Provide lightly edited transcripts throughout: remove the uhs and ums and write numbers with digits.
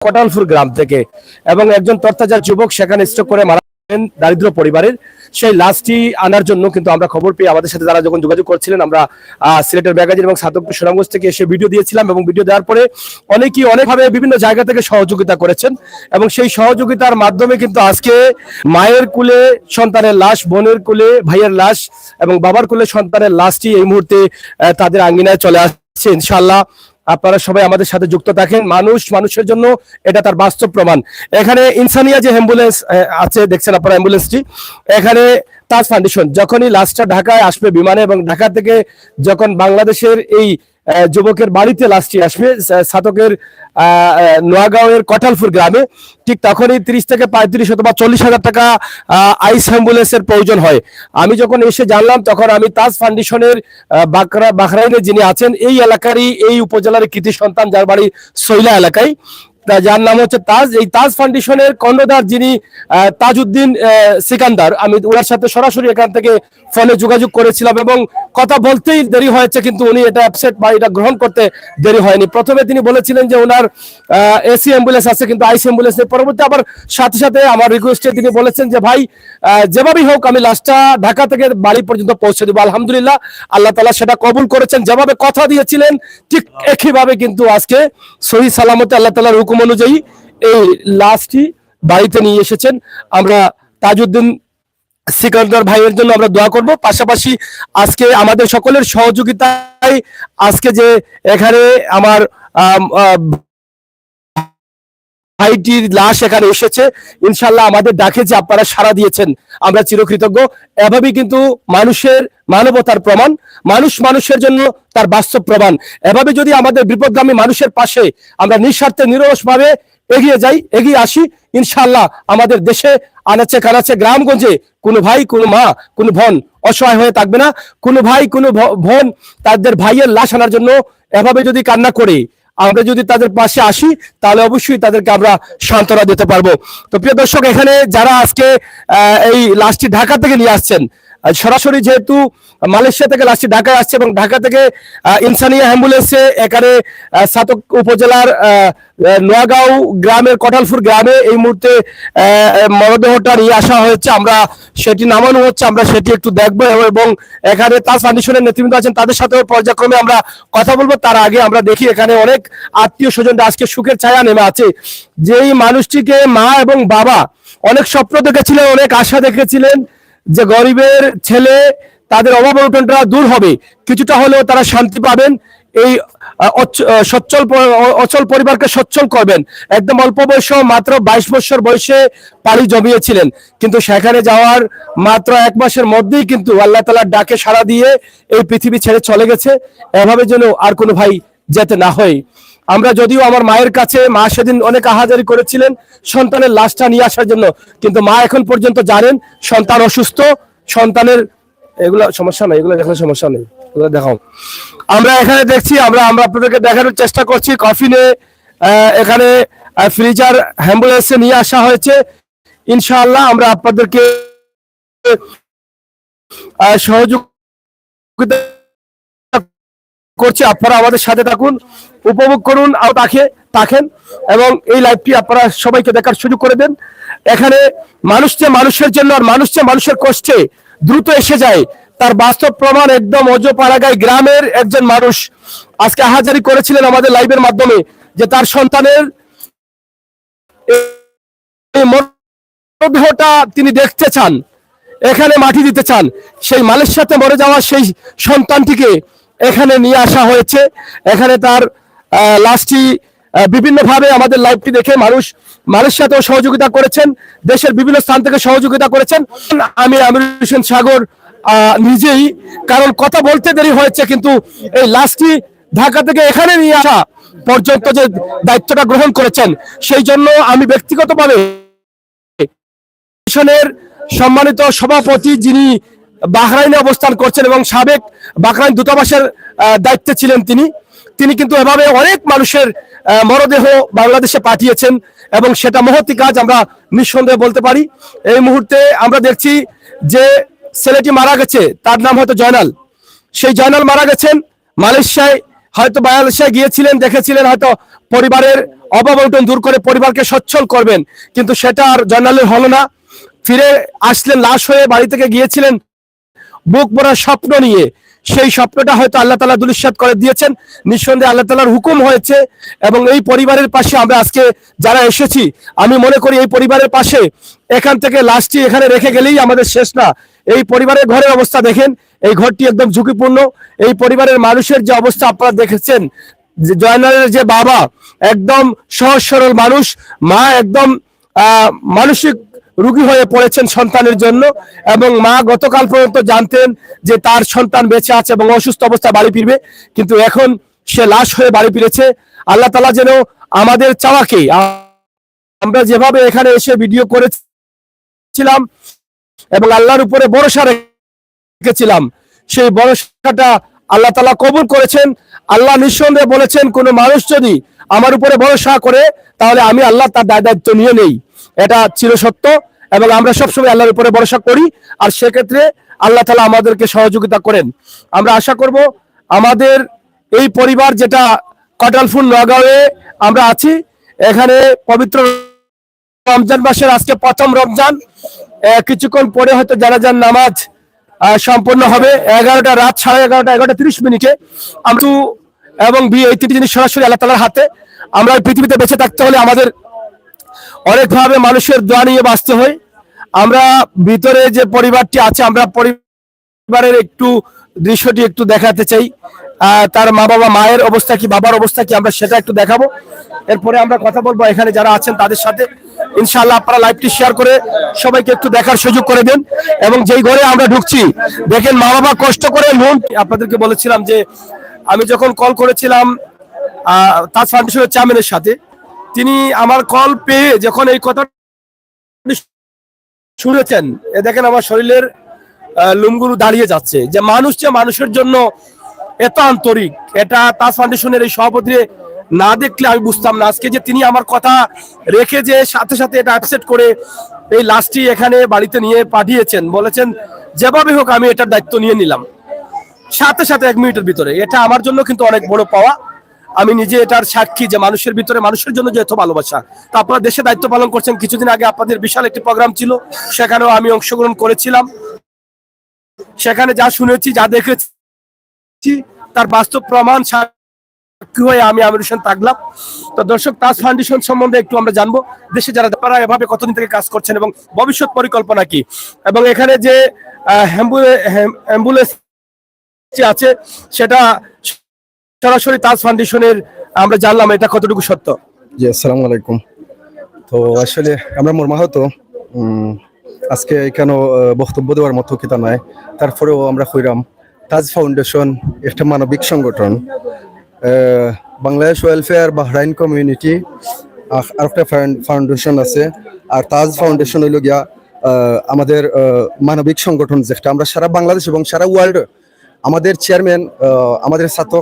কটালপুর গ্রাম থেকে এবং একজন তরতাজা যুবক সেখানে স্ট্রোক করে মারা গেলেন দারিদ্র পরিবারের। সেই লাশটি আনার জন্য কিন্তু আমরা খবর পেয়ে আমাদের সাথে যারা যখন যোগাযোগ করছিলেন, আমরা সিলেটের ম্যাগাজিন এবং সাতকপুর সুনামগঞ্জ থেকে এসে ভিডিও দিয়েছিলাম এবং ভিডিও দেওয়ার পরে অনেকেই অনেকভাবে বিভিন্ন জায়গা থেকে সহযোগিতা করেছেন এবং সেই সহযোগিতার মাধ্যমে কিন্তু আজকে মায়ের কুলে সন্তানের লাশ, বোনের কুলে ভাইয়ের লাশ এবং বাবার কুলে সন্তানের লাশটি এই মুহূর্তে তাদের আঙ্গিনায় চলে আসছে। ইনশাআল্লাহ আপনারা সবাই আমাদের সাথে যুক্ত থাকেন। মানুষের জন্য এটা তার বাস্তব প্রমাণ। এখানে ইনসানিয়া যে অ্যাম্বুলেন্স আছে দেখছেন আপনারা, অ্যাম্বুলেন্সটি এখানে তাজ ফাউন্ডেশন যখনই লাশটা ঢাকায় আসবে বিমানে এবং ঢাকা থেকে যখন বাংলাদেশের এই যুবকের বাড়িতে লাশটি আসবে সাতকের নোয়াগাঁওয়ের কটালপুর গ্রামে, ঠিক তখনই 30 থেকে 35 অথবা 40 হাজার টাকা আইস অ্যাম্বুলেন্সের প্রয়োজন হয়। আমি যখন এসে জানলাম তখন আমি তাজ ফাউন্ডেশনের বাখরাইনে যিনি আছেন এই এলাকারই এই উপজেলার কৃতি সন্তান, যার বাড়ি সৈলা এলাকায়, যার নাম হচ্ছে তাজ, এই তাজ ফাউন্ডেশনের কর্ণধার যিনি তাজউদ্দিন সিকান্দার, আমি ওনার সাথে সরাসরি এখান থেকে ফোনে যোগাযোগ করেছিলাম এবং কথা বলতেই দেরি হয়েছে, কিন্তু উনি এটা অ্যাপসেট বা এটা গ্রহণ করতে দেরি হয়নি। প্রথমে তিনি বলেছিলেন যে ওনার এসি অ্যাম্বুলেন্স আছে কিন্তু আইসি অ্যাম্বুলেন্স নেই। পরবর্তী আবার সাথে সাথে আমার রিকোয়েস্টে তিনি বলেছেন যে ভাই যেভাবেই হোক আমি লাশটা ঢাকা থেকে বাড়ি পর্যন্ত পৌঁছে দেবো। আলহামদুলিল্লাহ, আল্লাহ তাআলা সেটা কবুল করেছেন। যেভাবে কথা দিয়েছিলেন ঠিক একইভাবে কিন্তু আজকে সহি সালামতে আল্লাহ তাআলার হুকুম অনুযায়ী এই লাশটি বাড়িতে নিয়ে এসেছেন। আমরা তাজউদ্দিন সিকান্দার ভাইয়ের জন্য আমরা দোয়া করব। পাশাপাশি আজকে আমাদের সকলের সহযোগিতায় আজকে যে এখানে আমার ভাইটির লাশ এখানে এসেছে, ইনশাল্লাহ আমাদের ডাকে যে আপনারা সাড়া দিয়েছেন আমরা চিরকৃতজ্ঞ। এভাবেই কিন্তু মানুষের মানবতার প্রমাণ, মানুষের জন্য তার বাস্তব প্রমাণ। এভাবে যদি আমাদের বিপদগামী মানুষের পাশে আমরা নিঃস্বার্থে নিরলসভাবে এগিয়ে আসি, ইনশাআল্লাহ আমাদের দেশে আনাচে কানাচে গ্রামগঞ্জে কোনো ভাই, কোনো মা, কোনো বোন অসহায় হয়ে থাকবে না। কোনো ভাই, কোনো বোন তাদের ভাইয়ের লাশ আনার জন্য এভাবে যদি কান্না করে আমরা যদি তাদের পাশে আসি তাহলে অবশ্যই তাদেরকে আমরা সান্ত্বনা দিতে পারবো। তো প্রিয় দর্শক, এখানে যারা আজকে এই লাশটি ঢাকা থেকে নিয়ে আসছেন, সরাসরি যেহেতু মালয়েশিয়া থেকে লাশটি ঢাকায় আসছে এবং ঢাকা থেকে ইনসানিয়া অ্যাম্বুলেন্সে এখানে সাতক উপজেলার নোয়াগাঁও গ্রামের কটালপুর গ্রামে এই মুহূর্তে মরদেহটা নিয়ে আসা হয়েছে। আমরা সেটি নামানো হচ্ছে, আমরা সেটি একটু দেখবো এবং এখানে তাজ ফাউন্ডেশনের নেতৃবৃন্দ আছেন তাদের সাথেও পর্যায়ক্রমে আমরা কথা বলবো। তার আগে আমরা দেখি এখানে অনেক আত্মীয় স্বজনরা আজকে সুখের ছায়া নেমে আছে। যেই মানুষটিকে মা এবং বাবা অনেক স্বপ্ন দেখেছিলেন, অনেক আশা দেখেছিলেন যে গরিবের ছেলে তাদের অভাব অনটনটা দূর হবে, কিছুটা হলেও তারা শান্তি পাবেন, এই অচল পরিবারকে সচ্ছল করবেন। একদম অল্প বয়স, মাত্র 22 বছর বয়সে পাড়ি জমিয়েছিলেন, কিন্তু সেখানে যাওয়ার মাত্র 1 মাসের মধ্যেই কিন্তু আল্লাহ তাআলার ডাকে সাড়া দিয়ে এই পৃথিবী ছেড়ে চলে গেছে। এভাবে যেন আর কোনো ভাই যেতে না হয়। আমরা যদিও আমার মায়ের কাছে, মা সেদিন অনেক আহাজারি করেছিলেন সন্তানের লাশটা নিয়ে আসার জন্য, কিন্তু মা এখন পর্যন্ত জানেন সন্তান অসুস্থ, সন্তানের এগুলো সমস্যা নেই, এগুলো দেখার সমস্যা নেই, এগুলো দেখাও। আমরা এখানে দেখছি, আমরা আপনাদেরকে দেখানোর চেষ্টা করছি কফিনে এখানে ফ্রিজার অ্যাম্বুলেন্সে নিয়ে আসা হয়েছে। ইনশাআল্লাহ আমরা আপনাদেরকে সহযোগিতা করছি, আপনারা আমাদের সাথে থাকুন, উপভোগ করুন, আর থাকেন এবং এই লাইভটি আপনারা সবাইকে দেখার সুযোগ করে দেন। এখানে মানুষ যে মানুষের জন্য আর মানুষ যে মানুষের কষ্টে দ্রুত এসে যায় তার বাস্তব প্রমাণ একদম অজপাড়াগাই গ্রামের একজন মানুষ আজকে আহাজারি করেছিলেন আমাদের লাইভের মাধ্যমে যে তার সন্তানের মরদেহটা তিনি দেখতে চান, এখানে মাটি দিতে চান। সেই মালয়েশিয়াতে মরে যাওয়া সেই সন্তানটিকে এখানে নিয়ে আসা হয়েছে। এখানে তার লাশটি বিভিন্নভাবে আমাদের লাইভটি দেখে মানুষ মালয়েশিয়াতেও সহযোগিতা করেছেন, দেশের বিভিন্ন স্থান থেকে সহযোগিতা করেছেন। আমি আমির হোসেন সাগর নিজেই, কারণ কথা বলতে দেরি হয়েছে, কিন্তু এই লাশটি ঢাকা থেকে এখানে নিয়ে আসা পর্যন্ত যে দায়িত্বটা গ্রহণ করেছেন, সেই জন্য আমি ব্যক্তিগতভাবে সম্মানিত সভাপতি যিনি বাহরাইনে অবস্থান করছেন এবং সাবেক বাহরাইন দূতাবাসের দায়িত্বে ছিলেন, তিনি কিন্তু এভাবে অনেক মানুষের মরদেহ বাংলাদেশে পাঠিয়েছেন এবং সেটা মহতি কাজ আমরা নিঃসন্দেহে বলতে পারি। এই মুহূর্তে আমরা দেখছি যে ছেলেটি মারা গেছে, তার নাম হয়তো জয়নাল। সেই জয়নাল মারা গেছেন মালয়েশিয়ায়, হয়তো বাংলাদেশে গিয়েছিলেন, দেখেছিলেন হয়তো পরিবারের অভাব-অনটন দূর করে পরিবারকে সচ্ছল করবেন, কিন্তু সেটা আর জয়নালের হলো না। ফিরে আসলেন লাশ হয়ে, বাড়ি থেকে গিয়েছিলেন বুক ভরা স্বপ্ন নিয়ে। সেই স্বপ্নটা হয়তো আল্লাহ তাআলা দুলিশাত করে দিয়েছেন, নিঃসন্দেহে আল্লাহ তাআলার হুকুম হয়েছে। এবং এই পরিবারের পাশে আমরা আজকে যারা এসেছি, আমি মনে করি এই পরিবারের পাশে এখান থেকে লাশটি এখানে রেখে গেলেই আমাদের শেষ না। এই পরিবারের ঘরের অবস্থা দেখেন, এই ঘরটি একদম ঝুঁকিপূর্ণ। এই পরিবারের মানুষের যে অবস্থা আপনারা দেখেছেন, যে জয়নালের যে বাবা একদম সহজ সরল মানুষ, মা একদম মানসিক রোগী হয়ে পড়েছেন সন্তানের জন্য। এবং মা গতকাল পর্যন্ত জানতেন যে তার সন্তান বেঁচে আছে এবং অসুস্থ অবস্থা বাড়ি ফিরবে, কিন্তু এখন সে লাশ হয়ে বাড়ি ফিরেছে। আল্লাহ তাআলা যেন আমাদের চাওয়াকে, আমরা যেভাবে এখানে এসে ভিডিও করেছিলাম এবং আল্লাহর উপরে ভরসা রেখেছিলাম, সেই ভরসাটা আল্লাহ তাআলা কবুল করেছেন। আল্লাহ নিঃসন্দেহে বলেছেন, কোনো মানুষ যদি আমার উপরে ভরসা করে তাহলে আমি আল্লাহ তার দায়িত্ব নিয়ে নেই। এটা চিরসত্য এবং আমরা সবসময় আল্লাহর উপরে ভরসা করি, আর সেক্ষেত্রে আল্লাহ তাআলা আমাদেরকে সহযোগিতা করেন। আমরা আশা করব আমাদের এই পরিবার, যেটা কটালফুল নগাঁওয়ে আমরা আছি, এখানে পবিত্র রমজান মাসের আজকে প্রথম রমজান। কিছুক্ষণ পরে হয়তো জানাজার নামাজ সম্পন্ন হবে 11টা, রাত 11:30, 11:30 আমরা এবং বিয়ে, এই তিনটি জিনিস সরাসরি আল্লাহ তাআলার হাতে। আমরা পৃথিবীতে বেঁচে থাকতে হলে আমাদের অনেকভাবে মানুষের দোয়া নিয়ে বাঁচতে হয়। আমরা ভিতরে যে পরিবারটি আছে, আমরা পরিবারের একটু দৃশ্যটি একটু দেখাতে চাই। তার মা বাবা, মায়ের অবস্থা কি, বাবার অবস্থা কি, আমরা সেটা একটু দেখাবো। এরপরে আমরা কথা বলবো এখানে যারা আছেন তাদের সাথে। ইনশাআল্লাহ আপনারা লাইভটি শেয়ার করে সবাইকে একটু দেখার সুযোগ করে দেন। এবং যেই ঘরে আমরা ঢুকছি, দেখেন মা বাবা কষ্ট করে নুন। আপনাদেরকে বলেছিলাম যে আমি যখন কল করেছিলাম তাজ ফাউন্ডেশনের চেয়ারম্যানের সাথে, তিনি আমার কল পেয়ে যখন এই কথা শুনেছেন, এ দেখেন আমার শরীরের লুমগুলো দাঁড়িয়ে যাচ্ছে, যে মানুষ যে মানুষের জন্য এত আন্তরিক, এটা তাজ ফাউন্ডেশনের এই সভাপতি না দেখলে আমি বুঝতাম না। আজকে যে তিনি আমার কথা রেখে যে সাথে সাথে এটা অ্যাকসেপ্ট করে এই লাশটি এখানে বাড়িতে নিয়ে পাঠিয়েছেন, বলেছেন যেভাবে হোক আমি এটার দায়িত্ব নিয়ে নিলাম, সাথে সাথে 1 মিনিটের ভিতরে। এটা আমার জন্য কিন্তু অনেক বড় পাওয়া। আমি নিজে এটার সাক্ষী যে মানুষের ভিতরে, মানুষের জন্য যে এত ভালোবাসা। তো আপনারা দেশে দায়িত্ব পালন করছেন। কিছুদিন আগে আপনাদের বিশাল একটি প্রোগ্রাম ছিল, সেখানেও আমি অংশগ্রহণ করেছিলাম। সেখানে যা শুনেছি, যা দেখেছি, তার বাস্তব প্রমাণ সাক্ষী হয়ে আমি আমির হোসেন থাকলাম। তো দর্শক, তাজ ফাউন্ডেশন সম্বন্ধে একটু আমরা জানবো, দেশে যারা আপনারা এভাবে কতদিন থেকে কাজ করছেন এবং ভবিষ্যৎ পরিকল্পনা কি, এবং এখানে যে অ্যাম্বুলেন্স আছে সেটা সরাসরি তাজ ফাউন্ডেশনের, আমরা জানলাম এটা কতটুকু সত্য। জি, আসসালামু আলাইকুম। তো আসলে আমরা মর্মাহত, আজকে এখানে বক্তব্য দেওয়ার মতো কিতা নাই, তারপরেও আমরা কইরাম তাজ ফাউন্ডেশন একটা মানবিক সংগঠন। বাংলাদেশ ওয়েলফেয়ার বাহরাইন কমিউনিটি আর একটা ফাউন্ডেশন আছে, আর তাজ ফাউন্ডেশন হইল গিয়া আমাদের মানবিক সংগঠন, যেটা আমরা সারা বাংলাদেশ এবং সারা ওয়ার্ল্ড, আমাদের চেয়ারম্যান আমাদের ছাত্র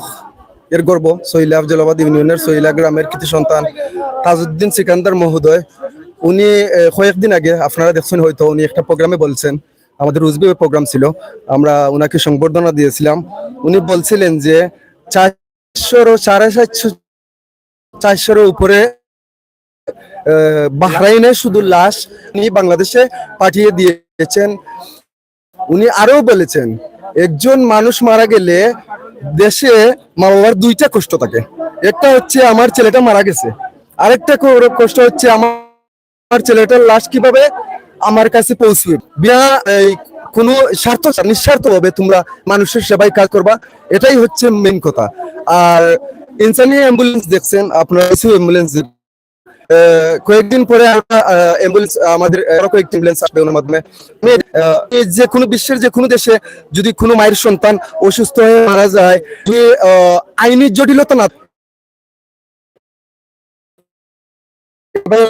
এর গর্ব, সহিলা আফজলাবাদ ইউনিয়নের সহিলা গ্রামের কৃতি সন্তান তাজউদ্দিন সিকান্দার মহোদয়। উনি কয়েকদিন আগে আপনারা দেখছেন হয়তো, উনি একটা প্রোগ্রামে বলছেন, আমাদের রুজবি প্রোগ্রাম ছিল, আমরা ওনাকে সংবর্ধনা দিয়েছিলাম। উনি বলছিলেন যে 400 উপরে বাহরাইনে শুধু লাশ উনি বাংলাদেশে পাঠিয়ে দিয়েছেন। উনি আরো বলেছেন, একজন মানুষ মারা গেলে দেশে মা বাবার 2টা কষ্ট থাকে। একটা হচ্ছে আমার ছেলেটা মারা গেছে, আরেকটা কষ্ট হচ্ছে আমার ছেলেটার লাশ কিভাবে আমার কাছে পৌঁছবে। বিয়া কোনো নিঃস্বার্থ ভাবে তোমরা মানুষের সেবায় কাজ করবা, এটাই হচ্ছে মেইন কথা। আর ইনসানি অ্যাম্বুলেন্স দেখছেন আপনারা, কিছু অ্যাম্বুলেন্স কয়েকদিন পরে অ্যাম্বুলেন্স আমাদের আরো কয়েকটি অ্যাম্বুলেন্স আসবে ওনার মাধ্যমে। যে কোনো বিশ্বের যে কোনো দেশে যদি কোনো মায়ের সন্তান অসুস্থ হয়ে মারা যায়, আইনি জটিলতা না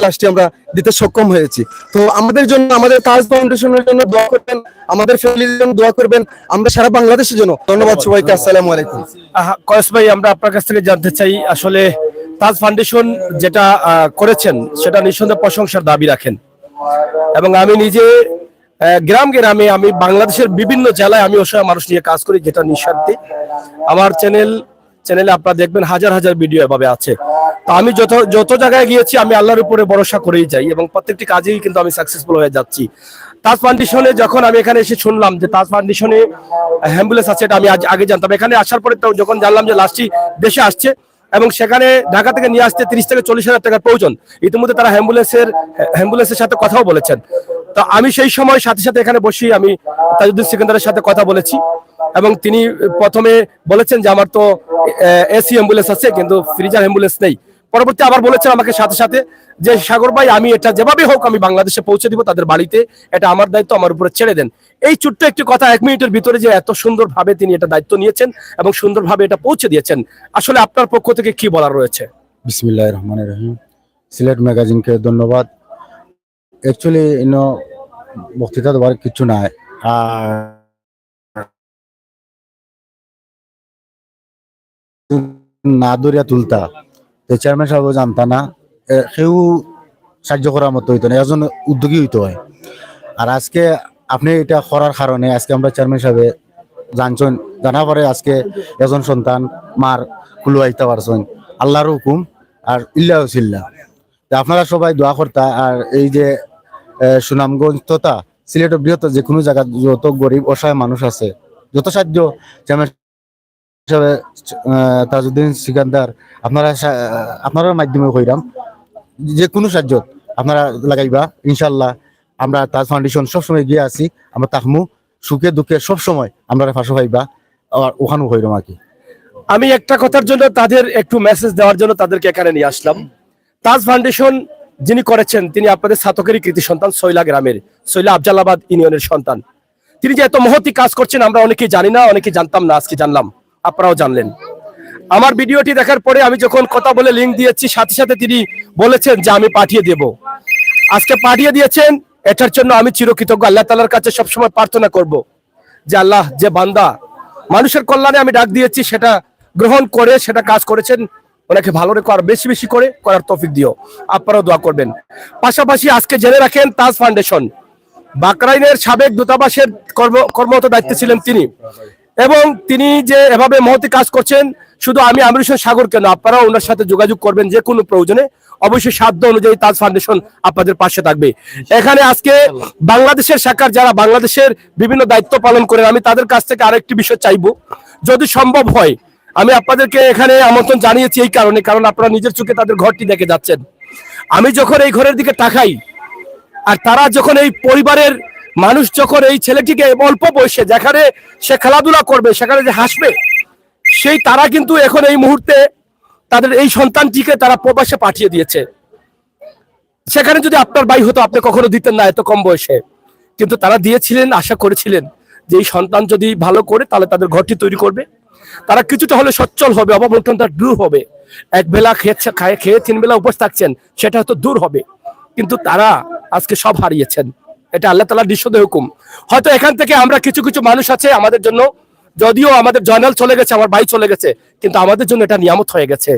লাশটি আমরা দিতে সক্ষম হয়েছি। তো আমাদের জন্য, আমাদের তাজ ফাউন্ডেশনের জন্য দোয়া করবেন, আমাদের ফ্যামিলির জন্য দোয়া করবেন, আমরা সারা বাংলাদেশের জন্য। ধন্যবাদ সবাইকে, আসসালামু আলাইকুম। কয়েস ভাই, আমরা আপনার কাছ থেকে জানতে চাই, আসলে তাজ ফাউন্ডেশন যেটা করেছেন সেটা নিঃসন্দেহে প্রশংসার দাবি রাখেন, এবং আমি নিজে গ্রামে, আমি বাংলাদেশের বিভিন্ন জেলায় আমি অসহায় মানুষ নিয়ে কাজ করি, যেটা নিঃস্বার্থে। আমার চ্যানেলে আপনারা দেখবেন হাজার হাজার ভিডিও এভাবে আছে। তো আমি যত যত জায়গায় গিয়েছি আমি আল্লাহর উপরে ভরসা করেই যাই এবং প্রত্যেকটি কাজেই কিন্তু আমি সাকসেসফুল হয়ে যাচ্ছি। তাজ ফাউন্ডেশনে যখন আমি এখানে এসে শুনলাম যে তাজ ফাউন্ডেশনে অ্যাম্বুলেন্স আছে, এটা আমি আগে জানতাম। এখানে আসার পরে তো যখন জানলাম যে লাস্টটি দেশে আসছে এবং সেখানে ঢাকা থেকে নিয়ে আসতে 30 থেকে 40 হাজার টাকার প্রয়োজন, ইতিমধ্যে তারা অ্যাম্বুলেন্সের সাথে কথাও বলেছেন। তো আমি সেই সময় সাথে সাথে এখানে বসি আমি তাজউদ্দিন সিকান্দারের সাথে কথা বলেছি এবং তিনি প্রথমে বলেছেন যে আমার তো এসি অ্যাম্বুলেন্স আছে কিন্তু ফ্রিজার অ্যাম্বুলেন্স নেই। পরবর্তী আবার বলেছেন আমাকে সাথে সাথে যে সাগর ভাই, আমি এটা যেভাবে হোক আমি বাংলাদেশে পৌঁছে দিব তাদের বাড়িতে, এটা আমার দায়িত্ব, আমার উপরে ছেড়ে দেন। এই ছোট্ট একটি কথা 1 মিনিটের ভিতরে যে এত সুন্দরভাবে তিনি এটা দায়িত্ব নিয়েছেন এবং সুন্দরভাবে এটা পৌঁছে দিয়েছেন, আসলে আপনার পক্ষ থেকে কি বলার রয়েছে? বিসমিল্লাহির রহমানির রহিম। সিলেট ম্যাগাজিনকে ধন্যবাদ। অ্যাকচুয়ালি বক্তৃতা দেওয়ার কিছু নাই, আর না দরিয়া তুলতা চেয়ারম্যান সাহেব জানতা না, সেও সাহায্য করার মতো হইতো না, একজন উদ্যোগী হইতে হয়। আর আজকে আপনি এটা করার কারণে আজকে আমরা চেয়ারম্যান সাহেব জানছেন, জানা পরে আজকে একজন সন্তান মার কুলো আইতে পারছেন, আল্লাহর হুকুম আর ইল্লাহ সিল্লাহ। আপনারা সবাই দোয়া করতা। আর এই যে সুনামগঞ্জ তথা সিলেটের বৃহত্তর যে কোনো জায়গা যত গরিব অসহায় মানুষ আছে, যত সাহায্য চেয়ারম্যান হিসাবে তাজউদ্দিন সিকান্দার আপনারা মাধ্যমে কইরাম, যে কোনো সাহায্য আপনারা লাগাইবা। ইনশাল্লাহ আমরা তাজ ফাউন্ডেশন সবসময় গিয়ে আছি, আমরা তাকমু সুখে দুঃখে সবসময় আমরা পাশে পাইবা, আর ওখানেও হইরাম আর কি। আমি একটা কথার জন্য তাদের একটু মেসেজ দেওয়ার জন্য তাদেরকে এখানে নিয়ে আসলাম। তাজ ফাউন্ডেশন যিনি করেছেন তিনি আপনাদের ছাতকেরই কৃতি সন্তান, সৈলা গ্রামের, সৈলা আফজালাবাদ ইউনিয়নের সন্তান। তিনি যে এত মহতি কাজ করছেন আমরা অনেকেই জানি না, অনেকেই জানতাম না, আজকে জানলাম, আপনারাও জানলেন। আমার ভিডিওটি দেখার পরে আমি যখন কথা বলে লিঙ্ক দিয়েছি, সাথে সাথে তিনি বলেছেন যে আমি পাঠিয়ে দেব। আজকে পাঠিয়ে দিয়েছেন, এটার জন্য আমি চিরকৃতজ্ঞ। আল্লাহ তাআলার কাছে সবসময় প্রার্থনা করব যে আল্লাহ, যে বান্দা মানুষের কল্যাণে আমি ডাক দিয়েছি সেটা গ্রহণ করে সেটা কাজ করেছেন, ওনাকে ভালো রেখো, আর বেশি বেশি করে করার তৌফিক দিও। আপনারাও দোয়া করবেন। পাশাপাশি আজকে জেনে রাখেন তাজ ফাউন্ডেশন বাহরাইনের সাবেক দূতাবাসের কর্মরত দায়িত্বে ছিলেন তিনি, এবং তিনি যে এভাবে মহতি কাজ করছেন, শুধু আমি আমির হোসেন সাগর কেন, আপনারাও ওনার সাথে যোগাযোগ করবেন যে কোনো প্রয়োজনে। অবশ্যই সাধ্য অনুযায়ী তাজ ফাউন্ডেশন আপনাদের পাশে থাকবে। এখানে আজকে বাংলাদেশের শাখার যারা বাংলাদেশের বিভিন্ন দায়িত্ব পালন করেন, আমি তাদের কাছ থেকে আরেকটি বিষয় চাইবো, যদি সম্ভব হয় আমি আপনাদেরকে এখানে আমন্ত্রণ জানিয়েছি এই কারণে, কারণ আপনারা নিজের চোখে তাদের ঘরটি দেখে যাচ্ছেন। আমি যখন এই ঘরের দিকে তাকাই, আর তারা যখন এই পরিবারের মানুষ যখন এই ছেলেটিকে অল্প বয়সে যেখানে সে খেলাধুলা করবে, সেখানে যে হাসবে, সেই তারা কিন্তু এখন এই মুহূর্তে তাদের এই সন্তানটিকে তারা প্রবাসে পাঠিয়ে দিয়েছে। সেখানে যদি আপনার ভাই হতো আপনি কখনো দিতেন না এত কম বয়সে, কিন্তু তারা দিয়েছিলেন, আশা করেছিলেন যে এই সন্তান যদি ভালো করে তাহলে তাদের ঘরটি তৈরি করবে, তারা কিছুটা হলে সচ্ছল হবে, অভাবনটনটা দূর হবে। এক বেলা খেয়ে 3 বেলা উপোস থাকছেন, সেটা হয়তো দূর হবে। কিন্তু তারা আজকে সব হারিয়েছেন, এটা আল্লাহ তাআলার নিঃশব্দ হুকুম। হয়তো এখান থেকে আমরা কিছু কিছু মানুষ আছে আমাদের জন্য, যদিও আমাদের জয়নাল চলে গেছে, আমার ভাই চলে গেছে, কিন্তু আমাদের জন্য এটা নিয়ামত হয়ে গেছে।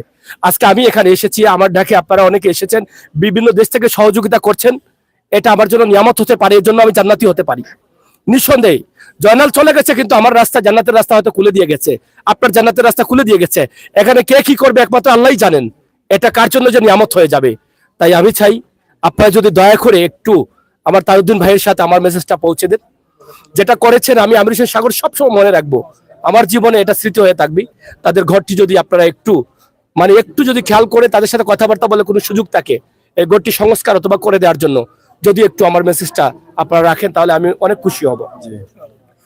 আজকে আমি এখানে এসেছি, আমার ডাকে আপনারা অনেকে এসেছেন, বিভিন্ন দেশ থেকে সহযোগিতা করছেন, এটা আমার জন্য নিয়ামত হতে পারে, এর জন্য আমি জান্নাতি হতে পারি নিঃসন্দেহে। জয়নাল চলে গেছে কিন্তু আমার রাস্তা, জান্নাতের রাস্তা হয়তো খুলে দিয়ে গেছে, আপনার জান্নাতের রাস্তা খুলে দিয়ে গেছে। এখানে কে কি করবে একমাত্র আল্লাহই জানেন, এটা কার জন্য যে নিয়ামত হয়ে যাবে। তাই আমি চাই আপনারা যদি দয়া করে একটু আমার তাজউদ্দিন ভাইয়ের সাথে আমার মেসেজটা পৌঁছে দেন। যেটা করেছেন আমি আমির হোসেন সাগর সবসময় মনে রাখবো, আমার জীবনে এটা স্মৃতি হয়ে থাকবে। তাদের ঘরটি যদি আপনারা একটু একটু যদি খেয়াল করে তাদের সাথে কথাবার্তা বলে কোনো সুযোগ থাকে এই ঘরটি সংস্কার অথবা করে দেওয়ার জন্য, যদি একটু আমার মেসেজটা আপনারা রাখেন তাহলে আমি অনেক খুশি হব।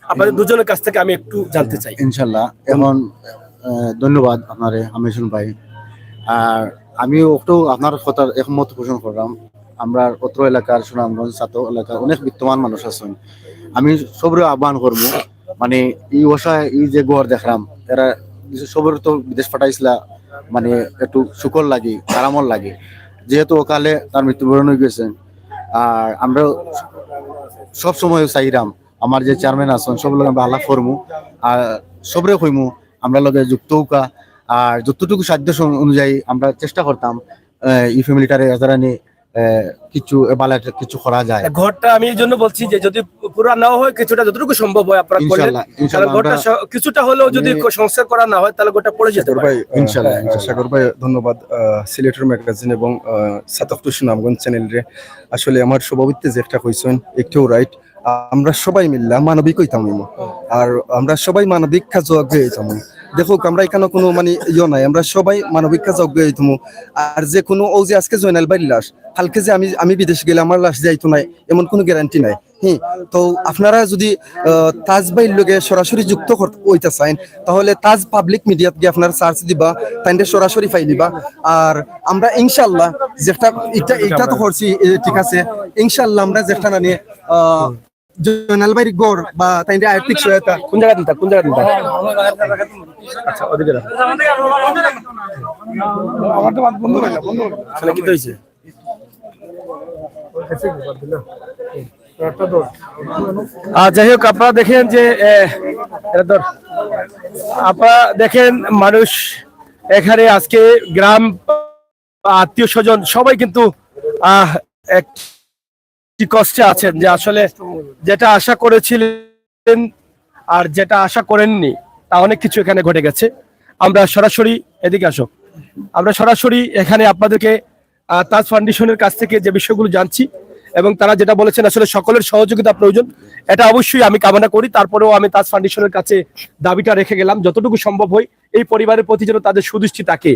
আপনাদের দুজনের কাছ থেকে আমি একটু জানতে চাই। ইনশাল্লাহ। এখন ধন্যবাদ আপনারে আমির হোসেন ভাই। আর আমি একটু আপনার কথার একমত পোষণ করলাম। আমরা অত্র এলাকার সুনামগঞ্জ ছাত্র এলাকার অনেক বিত্তমান মানুষ আছেন, আমি সবরে আহ্বান করবো, এই অসহায় এই যে গড় দেখলাম, এরা সবরে তো বিদেশ পাঠাইছিলা, একটু শুকর লাগে, আরামল লাগে, যেহেতু ওকালে তার মৃত্যুবরণ হয়ে গেছে। আর আমরা সব সময় চাইরাম আমার যে চেয়ারম্যান আছেন সব লোক আমরা আলাপ করমু, আর সবরে কইমু আমরা লগে যুক্ত হোকা। আর যতটুকু সাধ্য অনুযায়ী আমরা চেষ্টা করতাম এই ফ্যামিলিটারে যারা কিছু বালা কিছু করা যায়। ঘরটা আমি এই জন্য বলছি যে যদি পুরো নাও হয় কিছুটা যতটুকু সম্ভব হয় আপনারা করলেন, ইনশাআল্লাহ, কারণ ইনশাআল্লাহ ঘরটা কিছুটা হলেও যদি সংস্কার করা না হয় তাহলে ঘরটা পড়ে যেতে সাগর পারে। ভাই, ইনশাআল্লাহ, সাগর ভাই ধন্যবাদ। সিলেটের ম্যাগাজিন এবং সাতাত্তর সুনামগঞ্জ চ্যানেল আসলে আমার স্বভাবিতে যে একটা কইছেন একটু রাইট। আমরা সবাই মিললাম মানবিক হইতাম আর আমরা সবাই মানবিক কাজ অগ্রহী হইতাম। দেখো আমরা এখানে কোনো মানে নাই, আমরা সবাই মানবিক কাজ অগ্রহী হইতাম। আর যে কোনো ও যে আজকে জয়নাল ভাইয়ের লাশ, কালকে যে আমি বিদেশ গেলে আমার লাশ যাইতো নাই এমন কোনো গ্যারান্টি নাই। হ্যাঁ, তো আপনারা যদি তাজ ভাইয়ের লগে সরাসরি যুক্ত হইতে চান তাহলে তাজ পাবলিক মিডিয়াত গিয়ে আপনারা সার্চ দিবা, তাইলে সরাসরি ফাই দিবা। আর আমরা ইনশাআল্লাহ যেটা এটা তো করছি ঠিক আছে, ইনশাআল্লাহ আমরা যেটা না নিয়ে জয়নাল ভাইয়ের গড় বা তাইলে আর্থিক সহায়তা কোন জায়গা দিতা আচ্ছা ওদিকে রাখ। কি হয়েছে? যাই হোক আপনারা দেখেন যে আপনারা দেখেন মানুষ এখানে আজকে গ্রাম আত্মীয় স্বজন সবাই কিন্তু কি কষ্টে আছেন, যে আসলে যেটা আশা করেছিলেন আর যেটা আশা করেননি তা অনেক কিছু এখানে ঘটে গেছে। আমরা সরাসরি এদিকে আসো, আমরা সরাসরি এখানে আপনাদেরকে তাজ ফাউন্ডেশনের কাছ থেকে যে বিষয়গুলো জানছি এবং তারা যেটা বলেছেন আসলে সকলের সহযোগিতা প্রয়োজন, এটা অবশ্যই আমি কামনা করি। তারপরেও আমি তাজ ফাউন্ডেশনের কাছে দাবিটা রেখে গেলাম যতটুকু সম্ভব হয় এই পরিবারের প্রতি যেন তাদের সুদৃষ্টি থাকে,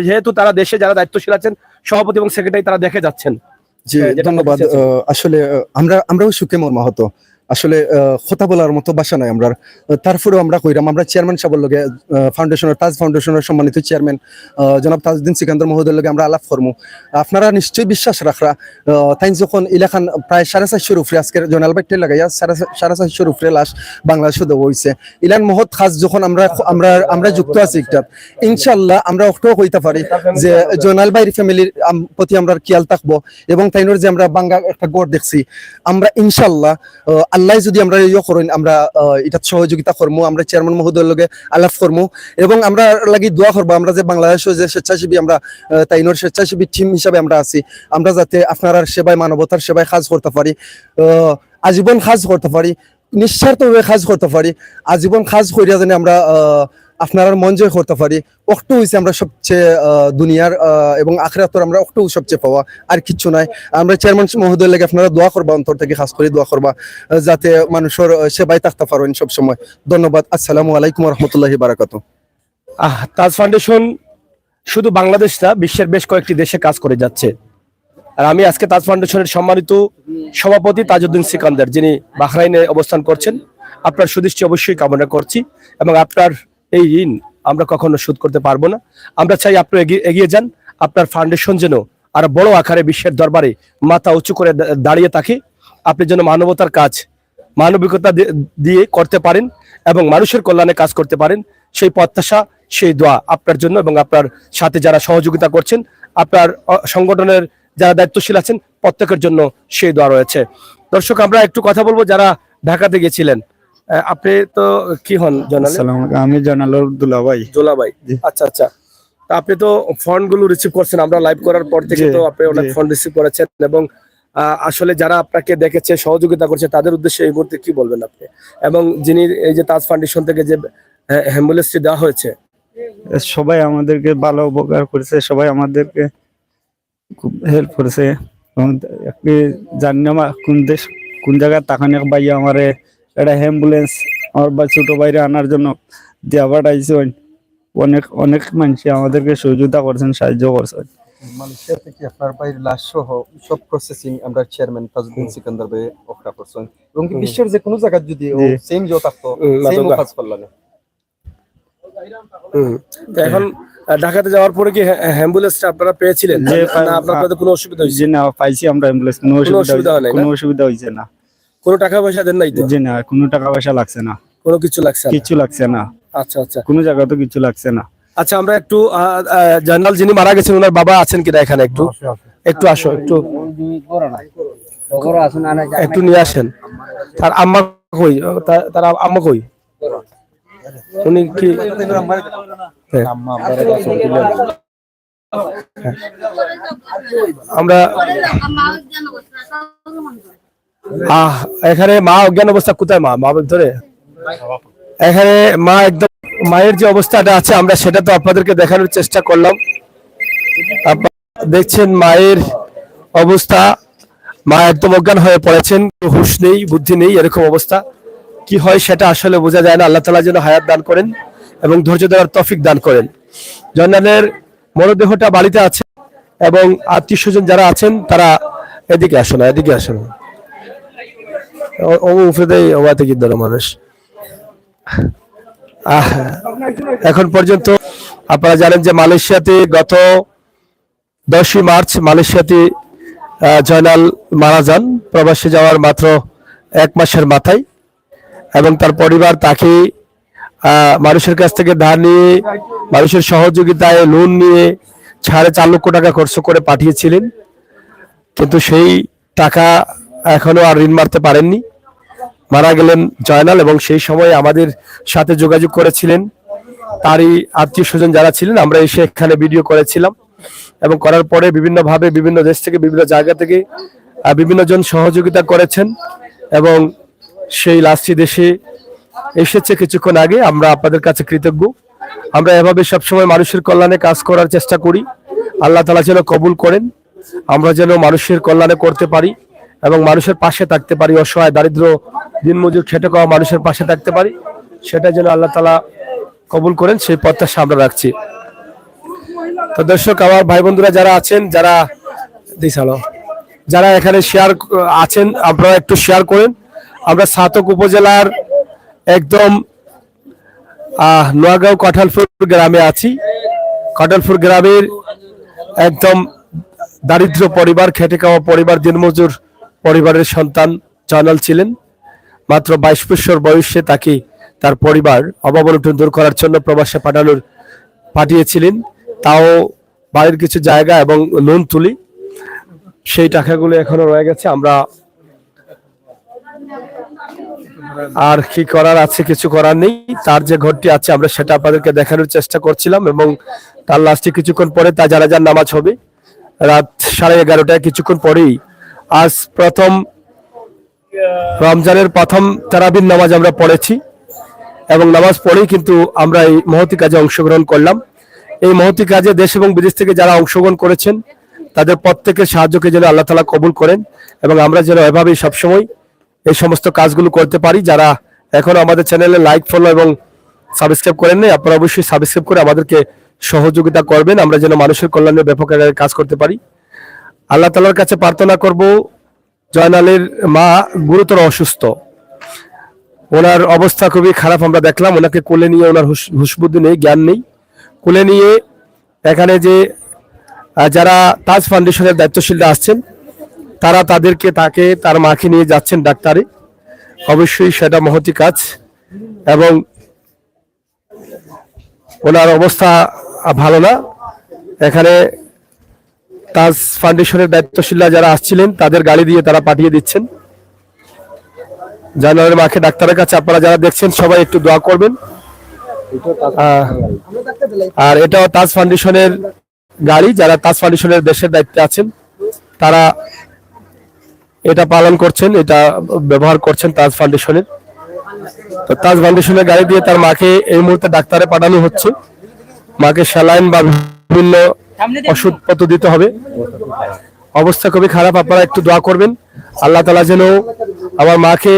যেহেতু তারা দেশে যারা দায়িত্বশীল আছেন সভাপতি এবং সেক্রেটারি তারা দেখে যাচ্ছেন। জি ধন্যবাদ। আসলে আমরাও সুখে মর্মাহত, আসলে কথা বলার মতো ভাষা নাই আমরা। তারপরেও আমরা কইরাম, আমরা চেয়ারম্যান সাহেবের লগে ফাউন্ডেশনের তাজ ফাউন্ডেশনের সম্মানিত চেয়ারম্যান জনাব তাজউদ্দিন সিকান্দর মহোদয়ের লগে আমরা আলাপ করবো। আপনারা নিশ্চয়ই বিশ্বাস রাখরা, তাই যখন ইলাখান প্রায় 450 উপরে আজকের জয়নাল ভাইটে লাগাইয়া 450 উপরে লাশ বাংলাদেশে দেওয়া হয়েছে। ইলান মহৎ খাস যখন আমরা যুক্ত আছি একটা, ইনশাল্লাহ আমরা অক্টোও কইতে পারি যে জয়নাল ভাইয়ের ফ্যামিলির প্রতি আমরা খেয়াল থাকবো এবং তাইনোর যে আমরা বাঙ্গা একটা গড় দেখছি, আমরা ইনশাল্লাহ আল্লাহ যদি আমরা ইয়ে করেন আমরা এটা সহযোগিতা করবো। আমরা চেয়ারম্যান মহোদয়ের লগে আলাপ করবো এবং আমরা লাগি দোয়া করবো আমরা যে বাংলাদেশের যে স্বেচ্ছাসেবী আমরা তাইনোর স্বেচ্ছাসেবী টিম হিসাবে আমরা আছি, আমরা যাতে আপনার সেবায় মানবতার সেবায় কাজ করতে পারি, আজীবন কাজ করতে পারি, নিঃস্বার্থভাবে কাজ করতে পারি, আজীবন কাজ করিয়া জানি আমরা আপনার মন জয় করতে পারি। অক্টো হয়েছে আমরা সবচেয়ে দুনিয়ার এবং আখিরাতের আমরা অক্টো সবচেয়ে পাওয়া, আর কিচ্ছু নাই। আমরা চেয়ারম্যান মহোদয় লাগে আপনারা দোয়া করবা, অন্তর থেকে খাস করে দোয়া করবা যাতে মানুষের সেবায় থাকতে পারেন সবসময়। ধন্যবাদ। আসসালামু আলাইকুম রহমতুল্লাহি বারাকাতু। তাজ ফাউন্ডেশন শুধু বাংলাদেশ না, বিশ্বের বেশ কয়েকটি দেশে কাজ করে যাচ্ছে। আর আমি আজকে তাজ ফাউন্ডেশনের সম্মানিত সভাপতি তাজউদ্দিন সিকান্দার, যিনি বাহরাইনে অবস্থান করছেন, আপনার সুদৃষ্টি অবশ্যই কামনা করছি এবং আপনার এই ঋণ আমরা কখনো শোধ করতে পারবো না। আমরা চাই আপনি এগিয়ে যান, আপনার ফাউন্ডেশন যেন আরো বড় আকারে বিশ্বের দরবারে মাথা উঁচু করে দাঁড়িয়ে থাকে। আপনি যেন মানবতার কাজ মানবিকতা দিয়ে করতে পারেন এবং মানুষের কল্যাণে কাজ করতে পারেন, সেই প্রত্যাশা সেই দোয়া আপনার জন্য এবং আপনার সাথে যারা সহযোগিতা করছেন, আপনার সংগঠনের যারা দায়িত্বশীল আছেন প্রত্যেকের জন্য সেই দোয়া রয়েছে। দর্শক আমরা একটু কথা বলবো যারা ঢাকাতে গেছিলেন। আপনি তো কি হন জনাল? আমি জানালোর দুলাভাই। দুলাভাই, আচ্ছা আচ্ছা। তা আপনি তো ফন্ড গুলো রিসিভ করছেন, আমরা লাইভ করার পর থেকে তো আপনি অনেক ফন্ড রিসিভ করেছেন এবং আসলে যারা আপনাকে দেখেছে সহযোগিতা করছে তাদের উদ্দেশ্যে এই মুহূর্তে কি বলবেন আপনি? এবং যিনি এই যে তাজ ফাউন্ডেশন থেকে যে অ্যাম্বুলেন্সটি দেওয়া হয়েছে, সবাই আমাদেরকে ভালো উপকার করেছে, সবাই আমাদেরকে খুব হেল্প করেছে। আপনি জানি না কোন জায়গায় তাকানে ভাইয়া আমার একটা অ্যাম্বুলেন্স আমার বা ছোট বাইরে আনার জন্য দেওয়া পাঠাইছে। অনেক অনেক মানুষ আমাদেরকে সহযোগিতা করছেন, সাহায্য করছেন। মালয়েশিয়া থেকে আপনার বাইরের লাশ সহ সব প্রসেসিং আমরা চেয়ারম্যান তাজউদ্দিন সিকান্দার ভাই অফার করছেন এবং বিশ্বের যে কোনো জায়গা যদি সেম জো থাকতো সেম কাজ করলেন। এখন ঢাকাতে যাওয়ার পরে কি অ্যাম্বুলেন্সটা আপনারা পেয়েছিলেন? না আপনাদের কোনো অসুবিধা হয়েছে? না, পাইছি আমরা অ্যাম্বুলেন্স, কোনো অসুবিধা হয়েছে না। কোনো টাকা পয়সা দেন নাই তো? জি না, কোনো টাকা পয়সা লাগছে না, কোনো কিছু লাগছে না? কিছু লাগছে না। আচ্ছা আচ্ছা, কোনো জায়গা তো কিছু লাগছে না। আচ্ছা আমরা একটু জয়নাল যিনি মারা গেছেন ওনার বাবা আছেন কিনা এখানে? একটু একটু আসো, একটু নিয়ে আসেন। তার আম্মা কই? তার আম্মা কই? উনি কি আমরা এখানে মা অজ্ঞান অবস্থা, কোথায় মা? মা ধরে এখানে মা একদম, মায়ের যে অবস্থাটা আছে আমরা সেটা তো আপনাদেরকে দেখানোর চেষ্টা করলাম। আপনারা দেখছেন মায়ের অবস্থা, মা একদম অজ্ঞান হয়ে পড়েছেন, হুঁশ নেই, বুদ্ধি নেই, এরকম অবস্থা। কি হয় সেটা আসলে বোঝা যায় না। আল্লাহ তাআলা যেন হায়াত দান করেন এবং ধৈর্য ধরার তৌফিক দান করেন। জয়নালের মরদেহটা বাড়িতে আছে এবং আত্মীয় স্বজন যারা আছেন তারা এদিকে আসো না, এদিকে আসো না, মানুষ এখন পর্যন্ত আপনারা জানেন যে মালয়েশিয়াতে গত 10ই মার্চ মালয়েশিয়াতে জয়নাল মারা যান, প্রবাসে যাওয়ার মাত্র 1 মাসের মাথায়। এবং তার পরিবার তাকে মানুষের কাছ থেকে ধার নিয়ে, মানুষের সহযোগিতায় লোন নিয়ে 4.5 লক্ষ টাকা খরচ করে পাঠিয়েছিলেন, কিন্তু সেই টাকা এখনো আর ঋণ মারতে পারেননি। মারা গেলেন জয়নাল এবং সেই সময় আমাদের সাথে যোগাযোগ করেছিলেন তারই আত্মীয় স্বজন যারা ছিলেন। আমরা এসে এখানে ভিডিও করেছিলাম এবং করার পরে বিভিন্নভাবে বিভিন্ন দেশ থেকে, বিভিন্ন জায়গা থেকে বিভিন্ন জন সহযোগিতা করেছেন এবং সেই লাশটি দেশে এসেছে কিছুক্ষণ আগে। আমরা আপনাদের কাছে কৃতজ্ঞ। আমরা এভাবে সবসময় মানুষের কল্যাণে কাজ করার চেষ্টা করি। আল্লাহ তাআলা যেন কবুল করেন, আমরা যেন মানুষের কল্যাণে করতে পারি এবং মানুষের পাশে থাকতে পারি, অসহায় দারিদ্র দিনমজুর খেটে খাওয়া মানুষের পাশে থাকতে পারি, সেটা যেন আল্লাহ তাআলা কবুল করেন, সেই প্রত্যাশা আমরা রাখছি। তো দর্শক, আমার ভাই বন্ধুরা যারা আছেন, যারা এখানে শেয়ার আছেন, আপনারা একটু শেয়ার করেন। আমরা ছাতক উপজেলার একদম নোয়াগাঁও কাঁঠালপুর গ্রামে আছি। কাঁঠালপুর গ্রামের একদম দারিদ্র পরিবার, খেটে খাওয়া পরিবার, দিনমজুর পরিবারের সন্তান জয়নাল ছিলেন। মাত্র 22 বছর বয়সে তাকে তার পরিবার অভাব অনটন দূর করার জন্য প্রবাসে পাঠিয়েছিলেন। তাও বাড়ির কিছু জায়গা এবং লোন তুলি, সেই টাকাগুলো এখনো রয়ে গেছে। আমরা আর কি করার আছে, কিছু করার নেই। তার যে ঘরটি আছে আমরা সেটা আপনাদেরকে দেখানোর চেষ্টা করছিলাম এবং তার লাস্টে কিছুক্ষণ পরে তা জানাজার নামাজ হবে রাত 11:30টায়। কিছুক্ষণ পরেই আজ প্রথম রমজানের প্রথম তারাবির নামাজ আমরা পড়েছি এবং নামাজ পড়েই কিন্তু আমরা এই মহতি কাজে অংশগ্রহণ করলাম। এই মহতি কাজে দেশ এবং বিদেশ থেকে যারা অংশগ্রহণ করেছেন তাদের প্রত্যেকের সাহায্যকে যেন আল্লাহ তাআলা কবুল করেন এবং আমরা যেন এভাবেই সবসময় এই সমস্ত কাজগুলো করতে পারি। যারা এখনো আমাদের চ্যানেলে লাইক, ফলো এবং সাবস্ক্রাইব করেন নাই, আপনারা অবশ্যই সাবস্ক্রাইব করে আমাদেরকে সহযোগিতা করবেন, আমরা যেন মানুষের কল্যাণে ব্যাপক আকারে কাজ করতে পারি। আল্লাহ তাআলার কাছে প্রার্থনা করব, জয়নালের মা গুরুতর অসুস্থ, ওনার অবস্থা খুবই খারাপ। আমরা দেখলাম ওনাকে কোলে নিয়ে, ওনার হুঁশ বুদ্ধি নেই, জ্ঞান নেই, কোলে নিয়ে এখানে যে যারা তাজ ফাউন্ডেশনের দায়িত্বশীলরা আসছেন তারা তাকে তার মাকে নিয়ে যাচ্ছেন ডাক্তারে। অবশ্যই সেটা মহতি কাজ এবং ওনার অবস্থা ভালো না। এখানে তাজ ফাউন্ডেশনের দায়িত্বশীলরা যারা আসছিলেন তাদের গাড়ি দিয়ে তারা পাঠিয়ে দিচ্ছেন জয়নালের মাকে ডাক্তারের কাছে। আপনারা যারা দেখছেন সবাই একটু দোয়া করবেন। আর এটাও তাজ ফাউন্ডেশনের গাড়ি, যারা তাজ ফাউন্ডেশনের দেশের দায়িত্বে আছেন তারা এটা পালন করছেন, এটা ব্যবহার করছেন তাজ ফাউন্ডেশনের। তো তাজ ফাউন্ডেশনের গাড়ি দিয়ে তার মাকে এই মুহূর্তে ডাক্তারে পাঠানো হচ্ছে। মাকে স্যালাইন বা বিভিন্ন ওষুধপত্র দিতে হবে, অবস্থা খুবই খারাপ। আপনারা একটু দোয়া করবেন, আল্লাহ তাআলা যেন আমার মাকে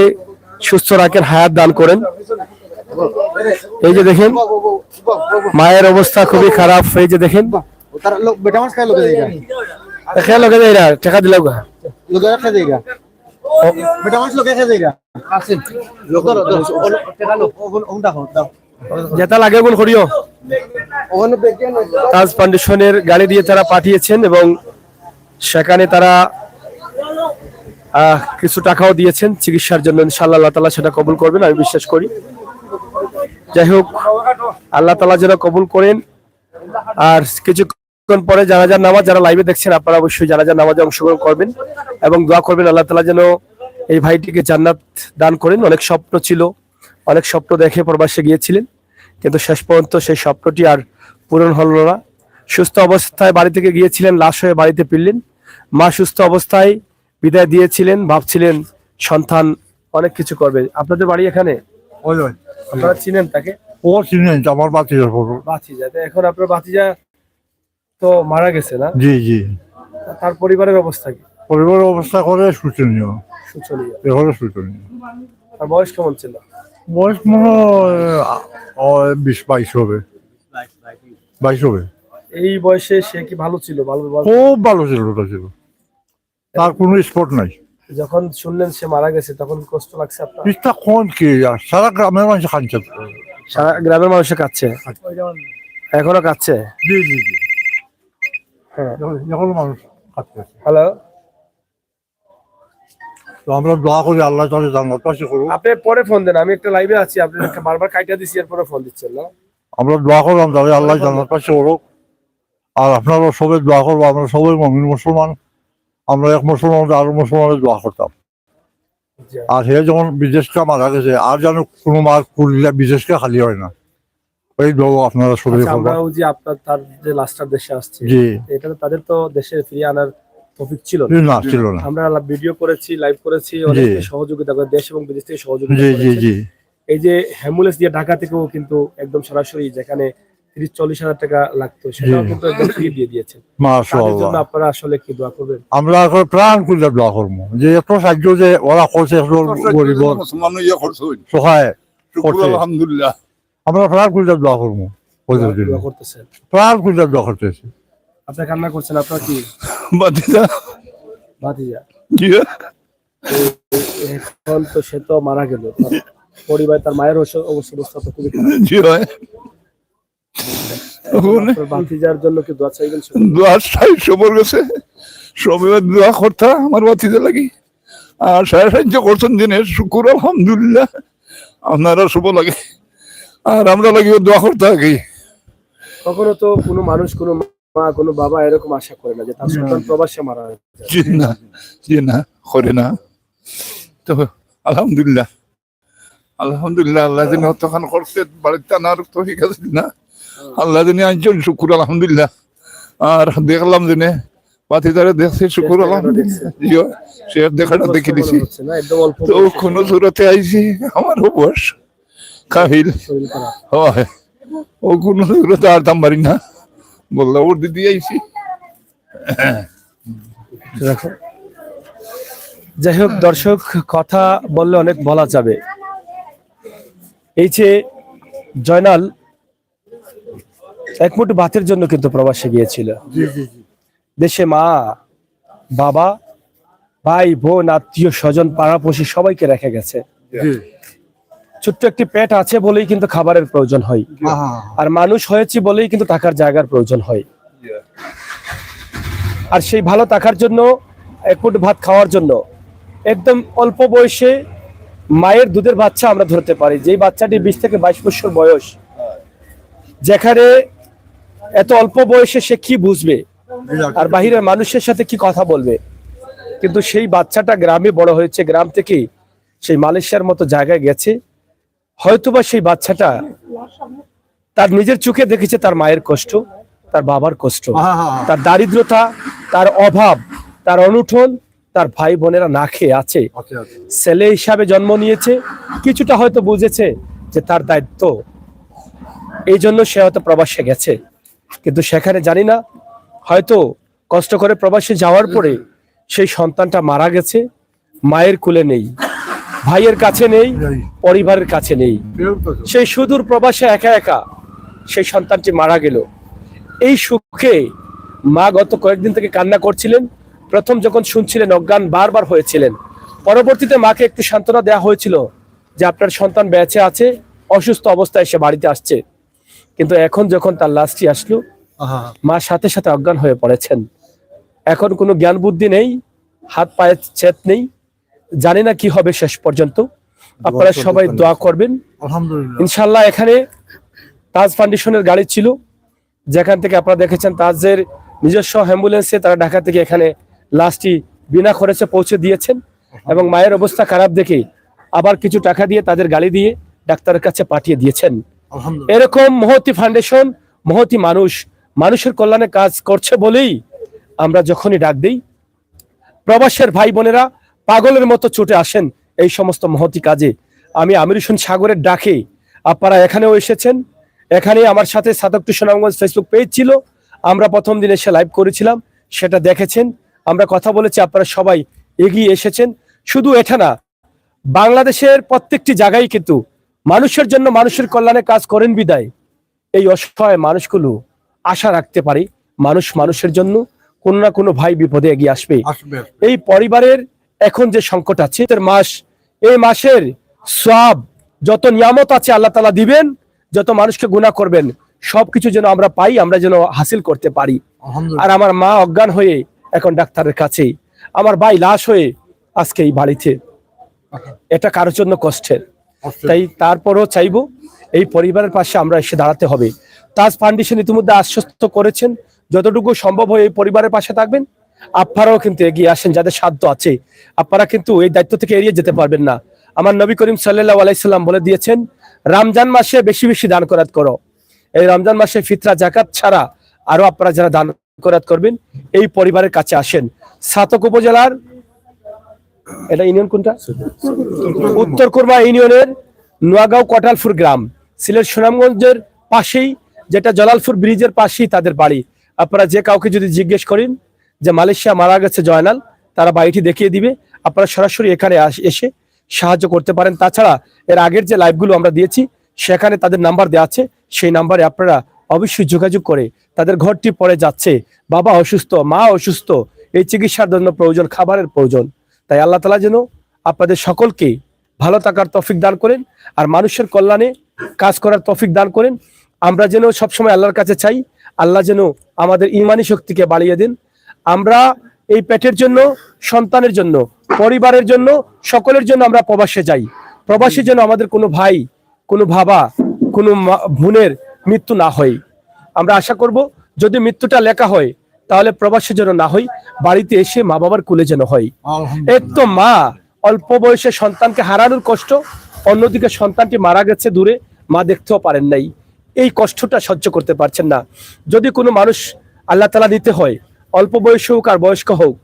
সুস্থ রাখেন, হায়াত দান করেন। এই যে দেখেন মায়ের অবস্থা খুবই খারাপ, এই যে দেখেন টাকা দিলাম যেটা লাগে ওগুলো করিও। তাজ ফাউন্ডেশনের গাড়ি দিয়ে তারা পাঠিয়েছেন এবং সেখানে তারা কিছু টাকাও দিয়েছেন চিকিৎসার জন্য। ইনশাআল্লাহ আল্লাহ তাআলা সেটা কবুল করবেন, আমি বিশ্বাস করি। যাই হোক, আল্লাহ তাআলা যেন কবুল করেন। আর কিছুক্ষণ পরে জানাজার নামাজ, যারা লাইভে দেখছেন আপনারা অবশ্যই জানাজার নামাজে অংশগ্রহণ করবেন এবং দোয়া করবেন আল্লাহ তাআলা যেন এই ভাইটিকে জান্নাত দান করেন। অনেক স্বপ্ন ছিল, অনেক স্বপ্ন দেখে প্রবাসে গিয়েছিলেন, কিন্তু শেষ পর্যন্ত সেই স্বপ্নটি আর পূরণ হলো না। সুস্থ অবস্থায় বাড়ি থেকে গিয়েছিলেন, লাশ হয়ে বাড়িতে ফিরলেন। মা সুস্থ অবস্থায় বিদায় দিয়েছিলেন, ভাবছিলেন সন্তান অনেক কিছু করবে। আপনাদের বাড়ি এখানে, ওই ওই আপনারা চিনেন তাকে? ও চিনেন তো আমার বাতিজার ফটো। ভাতিজা, তো এখন আপনার ভাতিজা তো মারা গেছে না, জি জি, তার পরিবারের অবস্থা কি? পরিবারের অবস্থা করে শোচনীয়, শোচনীয়। এভাবে শোচনীয়। তার বয়স কেমন ছিল? বয়স মনে হয় 20-22 হবে, 22 হবে। এই বয়সে সে কি ভালো ছিল? খুব ভালো ছিল, ওটা ছিল, তার কোনো স্পট নাই। যখন শুনলেন সে মারা গেছে তখন কষ্ট লাগছে আপনার? ইচ্ছা কোন কি আর সারা গ্রামের মানুষ খাচ্ছে। সারা গ্রামের মানুষের কাছে এখনো কাচ্ছে। জি জি জি, হ্যাঁ, এখন মানুষ খাচ্ছে। হ্যালো, তো আমরা দোয়া করি আল্লাহ তাআলা জান্নাত পাশে করুক। আপনি পরে ফোন দেন, আমি একটা লাইভে আছি, আপনি বারবার কাইটা দিছি, এরপরে ফোন দিচ্ছেন না। আমরা দোয়া করলাম তাহলে আল্লাহ জান্নাত পাশে করুক। আর আপনারা সবাই দোয়া করবো, আমরা সবাই মুমিন মুসলমান, আমরা এক মুসলমান আরো মুসলমানের দোয়া করতাম। জি। আর সে যখন বিদেশকে মারা গেছে, আর যেন কোনো মার করলে বিদেশকে খালি হয় না, এই দোয়া আপনারা সবাই আচ্ছা, করবেন। আমরাও যে আপনার তার যে লাস্টার দেশে আসছে, জি, এটা তো তাদের তো দেশে ফিরিয়ে আনার টপিক ছিল না। না ছিল না। আমরা ভিডিও করেছি, লাইভ করেছি, অনেক সহযোগিতা করে, দেশ এবং বিদেশ থেকে সহযোগিতা জি জি করেছে। জি, এই যে অ্যাম্বুলেন্স দিয়ে ঢাকা থেকেও কিন্তু একদম সরাসরি যেখানে 30-40 হাজার টাকা লাগতো সেটাও জি। কিন্তু একদম ফ্রি দিয়ে দিয়েছেন। তাদের মাশাআল্লাহ। জন্য আপনারা আসলে কি দোয়া করবেন? আমরা এখন প্রাণ খুলে দোয়া করবো যে এত সাহায্য যে ওরা করছে, গরিব সহায় করছে, আলহামদুলিল্লাহ। আমরা প্রাণ খুলে দোয়া করবো ওদের জন্য, দোয়া করতেছেন, প্রাণ খুলে দোয়া করতেছি। আপনার কান্না করছেন, আপনার কি বাতিজা, ভাতিজা? জি এখন তো সে তো মারা গেল, তার পরিবার, তার মায়ের অবস্থা তো খুবই খারাপ। জি হয়। আপনার ভাতিজার জন্য কি দোয়া চাইবেন? দোয়া চাই সবর গেছে, সবাই দোয়া করতা আমার বাতিজা লাগি। আর সাহায্য করছেন দিনের শুকুর আলহামদুলিল্লাহ, আপনারা শুভ লাগে। আর আমরা লাগিও দোয়া করতে আগে। কখনো তো কোনো মানুষ, কোনো মা, কোনো বাবা এরকম আশা করে না যে তার সন্তান প্রবাসে মারা যায়। জি না, জি না, করে না। তো আলহামদুলিল্লাহ, আলহামদুলিল্লাহ, আল্লাহ যিনি হত্যাখান করছে বাড়িতে আনার তো ঠিক আছে না, আল্লাহ যিনি আনছেন শুকুর আলহামদুলিল্লাহ। আর দেখলাম দিনে বাতিদারে দেখছি শুকুর আলহামদুলিল্লাহ, জিও সে দেখাটা দেখে দিছি। হচ্ছে না, একদম অল্প তো বয়সে কোন সুরতে আইছি আমার বয়স কাহিল শরীর খারাপ। হয়, ও কোন সুরতে আর দাম পারি না, বললা ওর দিদি আইছি। রাখো। যাই হোক দর্শক, কথা বললে অনেক বলা যাবে। এই যে জয়নাল এক মুঠো ভাতের জন্য কিন্তু প্রবাসে গিয়েছিল। দেশে মা, বাবা, ভাই, বোন, আত্মীয় স্বজন, পাড়াপড়শি সবাইকে রেখে গেছে। ছোট্ট একটি পেট আছে বলেই কিন্তু খাবারের প্রয়োজন হয়, আর মানুষ হয়েছে বলেই কিন্তু থাকার জায়গার প্রয়োজন হয়। আর সেই ভালো থাকার জন্য, এক মুঠো ভাত খাওয়ার জন্য একদম অল্প বয়সে মায়ের দুধের বাচ্চা আমরা ধরতে পারি, যেই বাচ্চাটি 20 থেকে 22 বছর বয়স, যেখানে এত অল্প বয়সে সে কি বুঝবে আর বাহিরের মানুষের সাথে কি কথা বলবে। কিন্তু সেই বাচ্চাটা গ্রামে বড় হয়েছে, গ্রাম থেকে সেই মালয়েশিয়ার মতো জায়গায় গেছে। হয়তোবা সেই বাচ্চাটা তার নিজের চোখে দেখেছে তার মায়ের কষ্ট, তার বাবার কষ্ট, তার দারিদ্রতা, তার অভাব, তার অনুঠন, তার ভাই বোনেরা না খেয়ে আছে। ছেলে হিসাবে জন্ম নিয়েছে, কিছুটা হয়তো বুঝেছে যে তার দায়িত্ব, এই জন্য সে হয়তো প্রবাসে গেছে। কিন্তু সেখানে জানি না, হয়তো কষ্ট করে প্রবাসে যাওয়ার পরে সেই সন্তানটা মারা গেছে, মায়ের কোলে নেই, ভাইয়ের কাছে নেই, পরিবারের কাছে নেই, সেই সুদূর প্রবাসে একা একা সেই সন্তানটি মারা গেল। এই সুখে মা গত কয়েকদিন থেকে কান্না করছিলেন। প্রথম যখন শুনছিলেন অজ্ঞান বারবার হয়েছিলেন, পরবর্তীতে মাকে একটু সান্ত্বনা দেওয়া হয়েছিল যে আপনার সন্তান বেঁচে আছে, অসুস্থ অবস্থায় সে বাড়িতে আসছে। কিন্তু এখন যখন তার লাশটি আসলো, মা সাথে সাথে অজ্ঞান হয়ে পড়েছেন। এখন কোনো জ্ঞান বুদ্ধি নেই, হাত পায়ে ছেদ নেই, জানি না কি হবে শেষ পর্যন্ত। আপনারা সবাই দোয়া করবেন ইনশাল্লাহ। এখানে তাজ ফাউন্ডেশনের গাড়ি ছিল, যেখান থেকে আপনারা দেখেছেন তাজের নিজস্ব অ্যাম্বুলেন্সে তারা ঢাকা থেকে এখানে লাশটি বিনা খরচে পৌঁছে দিয়েছেন। এবং মায়ের অবস্থা খারাপ দেখে আবার কিছু টাকা দিয়ে তাদের গাড়ি দিয়ে ডাক্তারের কাছে পাঠিয়ে দিয়েছেন। এরকম মহতি ফাউন্ডেশন, মহতি মানুষ মানুষের কল্যাণে কাজ করছে বলেই আমরা যখনই ডাক দিই, প্রবাসের ভাই বোনেরা পাগলের মতো ছুটে আসেন এই সমস্ত মহতি কাজে। আমি আমির হোসেন সাগরের ডাকে আপনারা এখানেও এসেছেন। এখানে আমার সাথে সাতক টু সুনামগঞ্জ ফেসবুক পেজ ছিল, আমরা প্রথম দিন এসে লাইভ করেছিলাম, সেটা দেখেছেন। আমরা কথা বলেছি, আপনারা সবাই এগিয়ে এসেছেন। শুধু এটা না, বাংলাদেশের প্রত্যেকটি জায়গায় কিন্তু মানুষের জন্য মানুষের কল্যাণে কাজ করেন বিদায় এই অসহায় মানুষগুলো আশা রাখতে পারে মানুষ মানুষের জন্য কোনো না কোনো ভাই বিপদে এগিয়ে আসবে। এই পরিবারের এখন যে সংকট আছে মাস, এই মাসের সওয়াব যত নিয়ামত আছে আল্লাহ তাআলা দিবেন, যত মানুষকে গুনাহ করবেন সবকিছু যেন আমরা পাই, আমরা যেন হাসিল করতে পারি। আর আমার মা অজ্ঞান হয়ে এখন ডাক্তারের কাছে, আমার ভাই লাশ হয়ে আজকে এই বাড়িতে, এটা কারোর জন্য কষ্টের। তাই তারপরও চাইবো এই পরিবারের পাশে আমরা এসে দাঁড়াতে হবে। তাজ ফাউন্ডেশন ইতিমধ্যে আশ্বস্ত করেছেন যতটুকু সম্ভব হয় এই পরিবারের পাশে থাকবেন। আপনারাও কিন্তু এগিয়ে আসেন, যাদের সাধ্য আছে। আপনারা কিন্তু এই দায়িত্ব থেকে এড়িয়ে যেতে পারবেন না। আমার নবী করিম সাল্লাল্লাহু আলাইহি সাল্লাম বলে দিয়েছেন, রমজান মাসে বেশি বেশি দান খয়রাত করো। এই রমজান মাসে ফিতরা জাকাত ছাড়া আরো আপনারা যারা দান খয়রাত করবেন এই পরিবারের কাছে আসেন। সাতক উপজেলার, এটা ইউনিয়ন কোনটা? উত্তর কুরমা ইউনিয়নের নোয়াগাঁও কটালপুর গ্রাম, সিলেট সুনামগঞ্জের পাশেই, যেটা জলালপুর ব্রিজের পাশেই তাদের বাড়ি। আপনারা যে কাউকে যদি জিজ্ঞেস করেন যে মালয়েশিয়া মারা গেছে জয়নাল, তারা বাড়িটি দেখিয়ে দিবে। আপনারা সরাসরি এখানে এসে সাহায্য করতে পারেন। তাছাড়া এর আগের যে লাইভগুলো আমরা দিয়েছি সেখানে তাদের নাম্বার দেওয়া আছে, সেই নাম্বারে আপনারা অবশ্যই যোগাযোগ করে, তাদের ঘরটি পড়ে যাচ্ছে, বাবা অসুস্থ, মা অসুস্থ, এই চিকিৎসার জন্য প্রয়োজন, খাবারের প্রয়োজন। তাই আল্লাহ তাআলা যেন আপনাদের সকলকে ভালো থাকার তৌফিক দান করেন আর মানুষের কল্যাণে কাজ করার তৌফিক দান করেন। আমরা যেন সবসময় আল্লাহর কাছে চাই, আল্লাহ যেন আমাদের ইমানি শক্তিকে বাড়িয়ে দেন। আমরা এই পেটের জন্য, সন্তানের জন্য, পরিবারের জন্য, সকলের জন্য আমরা প্রবাসে যাই। প্রবাসে যেন আমাদের কোনো ভাই, কোনো বাবা, কোনো বোনের মৃত্যু না হয়। আমরা আশা করব যদি মৃত্যুটা লেখা হয় তাহলে প্রবাসে যেন না হয়, বাড়িতে এসে মা বাবার কোলে যেন হয়। এক তো মা অল্প বয়সে সন্তানকে হারানোর কষ্ট, অন্যদিকে সন্তানটি মারা গেছে দূরে, মা দেখতেও পারেন নাই, এই কষ্টটা সহ্য করতে পারছেন না। যদি কোনো মানুষ আল্লাহ তাআলা দিতে হয়, অল্প বয়স হোক আর বয়স্ক হোক,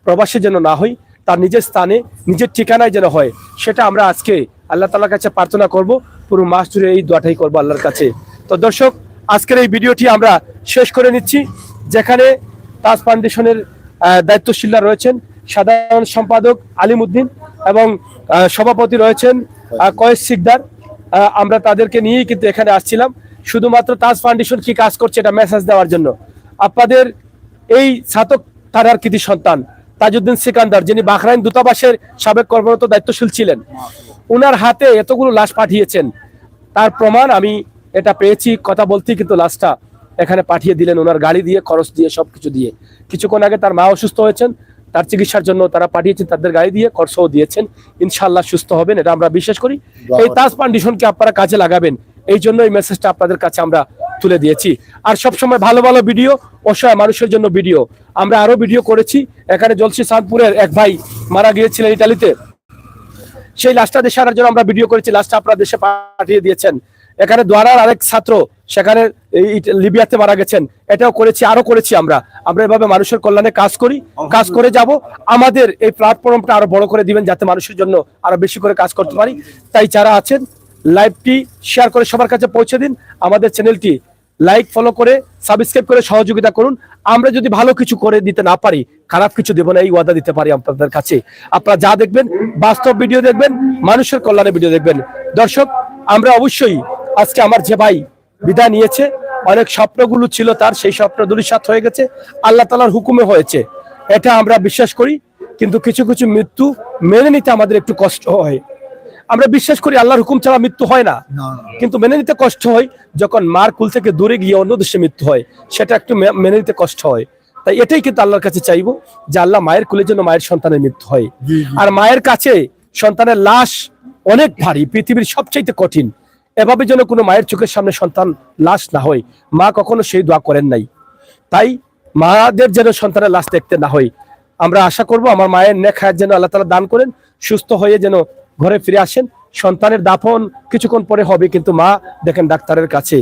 প্রবাসে যেন না হয়, তার নিজের স্থানে নিজের ঠিকানায় যেন হয়, সেটা আমরা আজকে আল্লাহ তাআলার কাছে প্রার্থনা করব। পুরো মাস জুড়ে এই দোয়াটাই করবো আল্লাহর কাছে। তো দর্শক, আজকের এই ভিডিওটি আমরা শেষ করে নিচ্ছি, যেখানে তাজ ফাউন্ডেশনের দায়িত্বশীলরা রয়েছেন, সাধারণ সম্পাদক আলিম উদ্দিন এবং সভাপতি রয়েছেন কয়েস সিকদার। আমরা তাদেরকে নিয়েই কিন্তু এখানে আসছিলাম, শুধুমাত্র তাজ ফাউন্ডেশন কি কাজ করছে এটা মেসেজ দেওয়ার জন্য। আপনাদের এই ছাতক থানার কৃতি সন্তান তাজউদ্দিন সিকান্দার, যিনি বাহরাইন দূতাবাসের সাবেক কর্মরত দায়িত্বশীল ছিলেন, উনার হাতে এতগুলো লাশ পাঠিয়েছেন, তার প্রমাণ আমি এটা পেয়েছি। কথা বলতেই কিন্তু লাশটা এখানে পাঠিয়ে দিলেন, ওনার গাড়ি দিয়ে, খরচ দিয়ে, সবকিছু দিয়ে। কিছুক্ষণ আগে তার মা অসুস্থ হয়েছেন, তার চিকিৎসার জন্য তারা পাঠিয়েছেন, তাদের গাড়ি দিয়ে, খরচও দিয়েছেন। ইনশাআল্লাহ সুস্থ হবেন, এটা আমরা বিশ্বাস করি। এই তাজ ফাউন্ডেশনকে আপনারা কাজে লাগাবেন, এই জন্য এই মেসেজটা আপনাদের কাছে আমরা তুলে দিয়েছি। আর সবসময় ভালো ভালো ভিডিও, অসহায় মানুষের জন্য ভিডিও, আমরা আরো ভিডিও করেছি। এখানে জলসি সানপুরের এক ভাই মারা গিয়েছিলেন ইতালিতে, সেই লাশটা দেশে আনার জন্য আমরা ভিডিও করেছি, লাশটা আপনারা দেশে পাঠিয়ে দিয়েছেন। এখানে দ্বারার আরেক ছাত্র সেখানে লিবিয়াতে মারা গেছেন, এটাও করেছি, আরো করেছি। আমরা এভাবে মানুষের কল্যাণে কাজ করি, কাজ করে যাব। আমাদের এই প্ল্যাটফর্মটা আরো বড় করে দিবেন, যাতে মানুষের জন্য আরো বেশি করে কাজ করতে পারি। তাই যারা আছেন লাইভটি শেয়ার করে সবার কাছে পৌঁছে দিন, আমাদের চ্যানেলটি লাইক, ফলো করে, সাবস্ক্রাইব করে সহযোগিতা করুন। আমরা যদি ভালো কিছু করে দিতে না পারি, খারাপ কিছু দেব না, এই ওয়াদা দিতে পারি আপনাদের কাছে। আপনারা যা দেখবেন বাস্তব ভিডিও দেখবেন, মানুষের কল্যাণে ভিডিও দেখবেন। দর্শক, আমরা অবশ্যই আজকে আমার যে ভাই বিদায় নিয়েছে, অনেক স্বপ্নগুলো ছিল তার, সেই স্বপ্ন ধূলিসাৎ হয়ে গেছে, আল্লাহ তাআলার হুকুমে হয়েছে, এটা আমরা বিশ্বাস করি। কিন্তু কিছু কিছু মৃত্যু মেনে নিতে আমাদের একটু কষ্ট হয়। আমরা বিশ্বাস করি আল্লাহর হুকুম ছাড়া মৃত্যু হয় না, কিন্তু মেনে নিতে কষ্ট হয় যখন মার কুল থেকে দূরে গিয়ে অন্য দেশে মৃত্যু হয়, সেটা একটু মেনে নিতে কষ্ট হয়। তাই এটাই কিন্তু আল্লাহর কাছে চাইবো যে আল্লাহ মায়ের কুলের জন্য মায়ের সন্তানের মৃত্যু হয়। আর মায়ের কাছে সন্তানের লাশ অনেক ভারী, পৃথিবীর সবচাইতে কঠিন। এভাবে যেন কোনো মায়ের চোখের সামনে সন্তান লাশ না হয়, মা কখনো সেই দোয়া করেন নাই। তাই মাদের যেন সন্তানের লাশ দেখতে না হয়, আমরা আশা করব আমার মায়ের নেক হায়াত যেন আল্লাহ তাআলা দান করেন, সুস্থ হয়ে যেন ঘরে ফিরে আসেন। সন্তানের দাফন কিছুক্ষণ পরে হবে, কিন্তু মা দেখেন ডাক্তারের কাছে।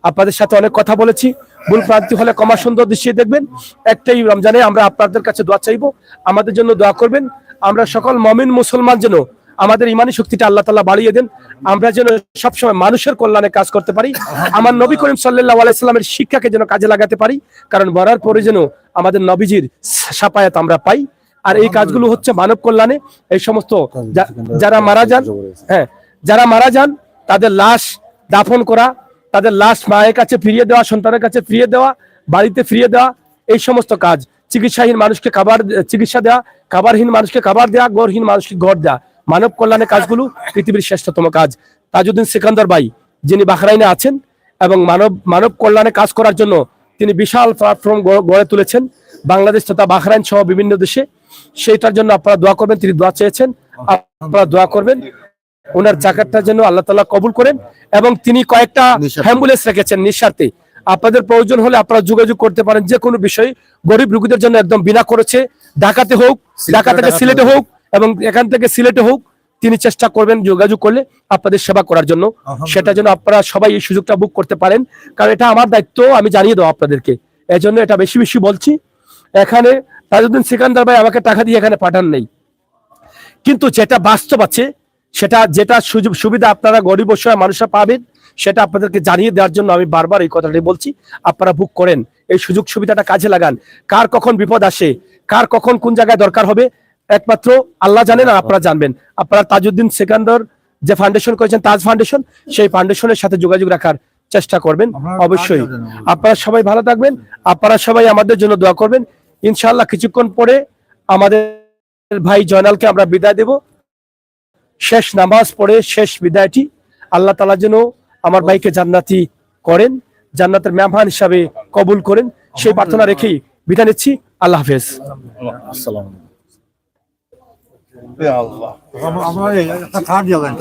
আপনাদের সাথে অনেক কথা বলেছি, ভুল প্রান্তি হলে ক্ষমা সুন্দর দৃষ্টিতে দেখবেন। একটাই রমজানে আমরা আপনাদের কাছে দোয়া চাইবো, আমাদের জন্য দোয়া করবেন। আমরা সকল মমিন মুসলমান যেন আমাদের ইমানি শক্তিটা আল্লাহ তাআলা বাড়িয়ে দেন, আমরা যেন সবসময় মানুষের কল্যাণে কাজ করতে পারি, আমার নবী করিম সাল্লাল্লাহু আলাইহি সাল্লামের শিক্ষাকে যেন কাজে লাগাতে পারি, কারণ মরার পরে যেন আমাদের নবীজির শাফায়াত আমরা পাই। আর এই কাজগুলো হচ্ছে মানব কল্যাণে। এই সমস্ত যারা মারা যান, হ্যাঁ, যারা মারা যান তাদের লাশ দাফন করা, তাদের লাশ মায়ের কাছে ফিরিয়ে দেওয়া, সন্তানের কাছে ফিরিয়ে দেওয়া, বাড়িতে ফিরিয়ে দেওয়া, এই সমস্ত কাজ, চিকিৎসাহীন মানুষকে খাবার চিকিৎসা দেওয়া, খাবারহীন মানুষকে খাবার দেওয়া, গড়হীন মানুষকে ঘর দেওয়া, মানব কল্যাণের কাজগুলো পৃথিবীর শ্রেষ্ঠতম কাজ। তাজউদ্দিন সিকান্দার ভাই যিনি বাহরাইনে আছেন এবং মানব কল্যাণে কাজ করার জন্য তিনি বিশাল প্ল্যাটফর্ম গড়ে তুলেছেন বাংলাদেশ তথা বাহরাইন সহ বিভিন্ন দেশে। সেইটার জন্য আপনারা দোয়া করবেন, তিনি দোয়া চেয়েছেন, আপনারা দোয়া করবেন ওনার জাকাতটা যেন আল্লাহ তাআলা কবুল করেন। এবং তিনি কয়েকটা অ্যাম্বুলেন্স রেখেছেন নিঃস্বার্থে, আপনাদের প্রয়োজন হলে আপনারা যোগাযোগ করতে পারেন যে কোনো বিষয়ে। গরিব রোগীদের জন্য একদম বিনা খরচে, ঢাকাতে হোক, ঢাকা থেকে সিলেটে হোক এবং এখান থেকে সিলেটে হোক, তিনি চেষ্টা করবেন যোগাযোগ করলে আপনাদের সেবা করার জন্য। সেটা যেন আপনারা সবাই এই সুযোগটা বুক করতে পারেন, কারণ এটা আমার দায়িত্ব, আমি জানিয়ে দেবো আপনাদেরকে। এজন্য এটা বেশি বেশি বলছি। এখানে তাজউদ্দিন সিকান্দার ভাই আমাকে টাকা দিয়ে এখানে পাঠান নেই, কিন্তু যেটা বাস্তব আছে, যেটা সুযোগ সুবিধা আপনারা গরিব অসহায় মানুষরা পাবেন, সেটা আপনাদেরকে জানিয়ে দেওয়ার জন্য আমি বারবার এই কথাটি বলছি। আপনারা বুক করেন, এই সুযোগ সুবিধাটা কাজে লাগান। কার কখন বিপদ আসে, কার কখন কোন জায়গায় দরকার হবে, একমাত্র আল্লাহ জানেন আর আপনারা জানবেন। আপনারা তাজউদ্দিন সিকান্দার যে ফাউন্ডেশন করেছেন, তাজ ফাউন্ডেশন, সেই ফাউন্ডেশনের সাথে যোগাযোগ রাখার চেষ্টা করবেন অবশ্যই। আপনারা সবাই ভালো থাকবেন, আপনারা সবাই আমাদের জন্য দোয়া করবেন। ইনশাআল্লাহ কিছুক্ষণ পরে আমাদের ভাই জয়নালকে আমরা বিদায় দেব। শেষ নামাজ পড়ে শেষ বিদায়টি আল্লাহ তাআলা যেন আমার ভাইকে জান্নাতি করেন, জান্নাতের মেহমান হিসাবে কবুল করেন, সেই প্রার্থনা রেখেই বিদায় নিচ্ছি। আল্লাহ হাফেজ। আমরা একটা কার্ড যাবেন।